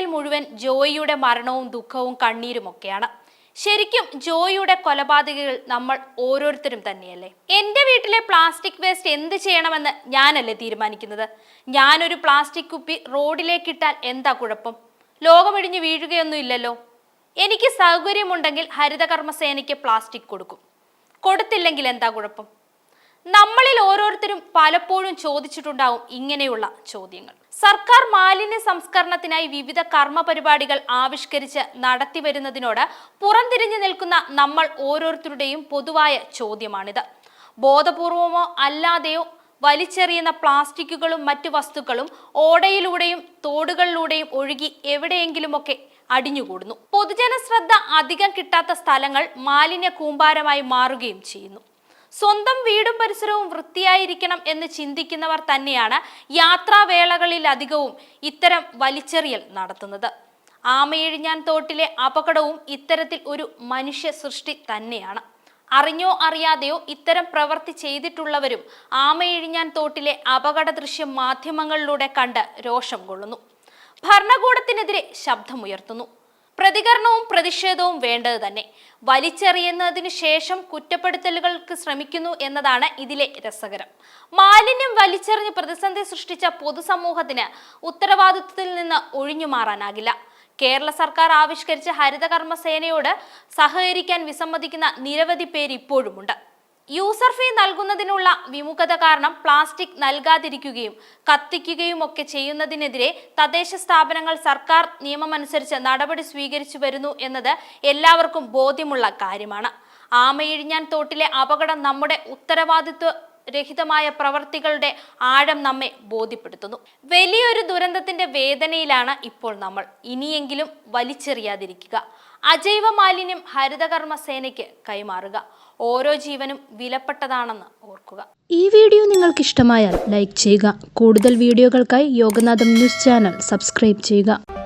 മുന്നിൽ മുഴുവൻ ജോയിയുടെ മരണവും ദുഃഖവും കണ്ണീരുമൊക്കെയാണ്. ശരിക്കും ജോയിയുടെ കൊലപാതകികൾ നമ്മൾ ഓരോരുത്തരും തന്നെയല്ലേ? എൻ്റെ വീട്ടിലെ പ്ലാസ്റ്റിക് വേസ്റ്റ് എന്ത് ചെയ്യണമെന്ന് ഞാനല്ലേ തീരുമാനിക്കുന്നത്? ഞാനൊരു പ്ലാസ്റ്റിക് കുപ്പി റോഡിലേക്കിട്ടാൽ എന്താ കുഴപ്പം? ലോകമിടിഞ്ഞു വീഴുകയൊന്നും ഇല്ലല്ലോ. എനിക്ക് സൗകര്യമുണ്ടെങ്കിൽ ഹരിതകർമ്മസേനയ്ക്ക് പ്ലാസ്റ്റിക് കൊടുക്കും, കൊടുത്തില്ലെങ്കിൽ എന്താ കുഴപ്പം? നമ്മളിൽ ഓരോരുത്തരും പലപ്പോഴും ചോദിച്ചിട്ടുണ്ടാവും ഇങ്ങനെയുള്ള ചോദ്യങ്ങൾ. സർക്കാർ മാലിന്യ സംസ്കരണത്തിനായി വിവിധ കർമ്മ പരിപാടികൾ ആവിഷ്കരിച്ച് നടത്തിവരുന്നതിനോട് പുറംതിരിഞ്ഞു നിൽക്കുന്ന നമ്മൾ ഓരോരുത്തരുടെയും പൊതുവായ ചോദ്യമാണിത്. ബോധപൂർവമോ അല്ലാതെയോ വലിച്ചെറിയുന്ന പ്ലാസ്റ്റിക്കുകളും മറ്റു വസ്തുക്കളും ഓടയിലൂടെയും തോടുകളിലൂടെയും ഒഴുകി എവിടെയെങ്കിലുമൊക്കെ അടിഞ്ഞുകൂടുന്നു. പൊതുജന ശ്രദ്ധ അധികം കിട്ടാത്ത സ്ഥലങ്ങൾ മാലിന്യ കൂമ്പാരമായി മാറുകയും ചെയ്യുന്നു. സ്വന്തം വീടും പരിസരവും വൃത്തിയായിരിക്കണം എന്ന് ചിന്തിക്കുന്നവർ തന്നെയാണ് യാത്രാവേളകളിൽ അധികവും ഇത്തരം വലിച്ചെറിയൽ നടത്തുന്നത്. ആമയിഴിഞ്ഞാൻ തോട്ടിലെ അപകടവും ഇത്തരത്തിൽ ഒരു മനുഷ്യ സൃഷ്ടി തന്നെയാണ്. അറിഞ്ഞോ അറിയാതെയോ ഇത്തരം പ്രവൃത്തി ചെയ്തിട്ടുള്ളവരും ആമയിഴിഞ്ഞാൻ തോട്ടിലെ അപകട ദൃശ്യം മാധ്യമങ്ങളിലൂടെ കണ്ട് രോഷം കൊള്ളുന്നു. ഭരണകൂടത്തിനെതിരെ ശബ്ദമുയർത്തുന്നു. പ്രതികരണവും പ്രതിഷേധവും വേണ്ടത് തന്നെ. വലിച്ചെറിയുന്നതിനു ശേഷം കുറ്റപ്പെടുത്തലുകൾക്ക് ശ്രമിക്കുന്നു എന്നതാണ് ഇതിലെ രസകരം. മാലിന്യം വലിച്ചെറിഞ്ഞ് പ്രതിസന്ധി സൃഷ്ടിച്ച പൊതുസമൂഹത്തിന് ഉത്തരവാദിത്വത്തിൽ നിന്ന് ഒഴിഞ്ഞു മാറാനാകില്ല. കേരള സർക്കാർ ആവിഷ്കരിച്ച ഹരിതകർമ്മസേനയോട് സഹകരിക്കാൻ വിസമ്മതിക്കുന്ന നിരവധി പേര് ഇപ്പോഴുമുണ്ട്. യൂസർ ഫീ നൽകുന്നതിനുള്ള വിമുഖത കാരണം പ്ലാസ്റ്റിക് നൽകാതിരിക്കുകയും കത്തിക്കുകയും ഒക്കെ ചെയ്യുന്നതിനെതിരെ തദ്ദേശ സ്ഥാപനങ്ങൾ സർക്കാർ നിയമമനുസരിച്ച് നടപടി സ്വീകരിച്ചു വരുന്നു എന്നത് എല്ലാവർക്കും ബോധ്യമുള്ള കാര്യമാണ്. ആമയിഴിഞ്ഞാൻ തോട്ടിലെ അപകടം നമ്മുടെ ഉത്തരവാദിത്വ രഹിതമായ പ്രവർത്തികളുടെ ആഴം നമ്മെ ബോധ്യപ്പെടുത്തുന്നു. വലിയൊരു ദുരന്തത്തിന്റെ വേദനയിലാണ് ഇപ്പോൾ നമ്മൾ. ഇനിയെങ്കിലും വലിച്ചെറിയാതിരിക്കുക. അജൈവ മാലിന്യം ഹരിതകർമ്മ സേനയ്ക്ക് കൈമാറുക. ഓരോ ജീവനും വിലപ്പെട്ടതാണെന്ന് ഓർക്കുക. ഈ വീഡിയോ നിങ്ങൾക്ക് ഇഷ്ടമായാൽ ലൈക്ക് ചെയ്യുക. കൂടുതൽ വീഡിയോകൾക്കായി യോഗനാഥം ന്യൂസ് ചാനൽ സബ്സ്ക്രൈബ് ചെയ്യുക.